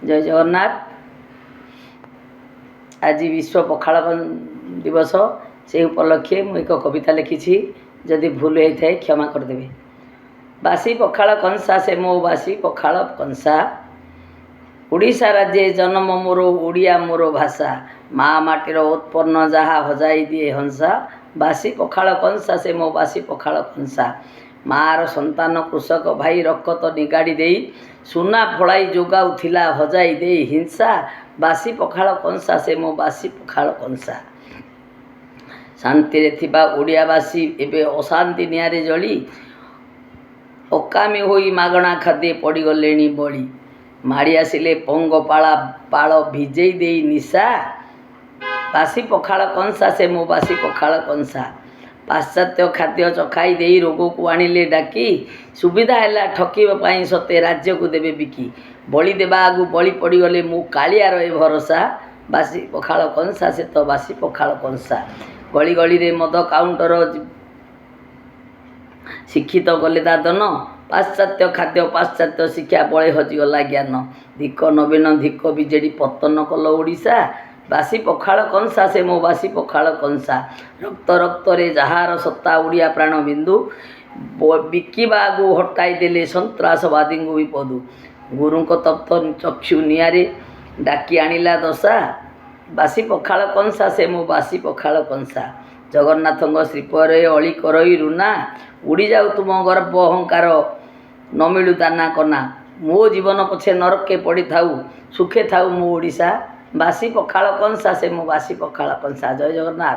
जय जगन्नाथ। आज विश्व पखाल दिवस से उपलक्षे मुझे एक कविता लिखी, जदि भूल होता है क्षमा करदे। बासी पखाल कंसा से मो बासी पखाल कंसा, उड़ीसा राज्य जन्म मोर ओडिया मोर भाषा, माँ माटीर उत्पन्न जहाँ हजाई दिए हंसा। बासी पखाल कंसा से मो बासी पखाल कंसा, मार संतान कृषक भाई रक्त निगाड़ी दे सुना फलाई जोगाउथिला हजाई दे हिंसा। बासी पखाल कंसा से मो बासी पखाल कंसा, शांति थिबा ओडियावासी एबे अशांति निआरे जली, अकामी होई मागणा खाद्य पड़गले बड़ी, माड़ी आसिले पंग पाला पाल भिजेई दे निशा। बासी पखाल कंसा से मो बासी पखाल कंसा, पाश्चात्य खाद्य चखाई दे रोग को आनिले डाकी, सुविधा है ठकीवाई सते राज्य को देवे बिकी, बलि देवा आगु बलि पड़गले मो कालिया रहे भरोसा। बासी पखाल कंसा से तो बासी पखाल कंसा, गली गली रे मद काउंटर शिक्षित गले दादन, पाश्चात्य खाद्य पाश्चात्य शिक्षा बड़े हजिगला ज्ञान, धिक नवीन धिक विजेडी पतन कल ओडिशा। बासी पखाल कंसा से मो बासी पखाल कंसा, रक्त रक्त रे जहार सत्ता ओडिया प्राण बिंदु, बिकिबा आगु हटाई देले सन्त्रासवादी विपदु, गुरु को तप्त चक्षु निआरे डाकी आनिला दशा। बासी पखाल कंसा से मो बासी पखाल कंसा, जगन्नाथ श्रीपरे अली करई रुना, उड़ी जाऊ तुम गर्व अहंकार न मिलू दाना कना, मो जीवन पछे नरके पड़ी थाऊ सुखे थाऊ मो ओडिशा। बासी पखाल कंसा से मो बासी पखाल कंसा। जय जगन्नाथ।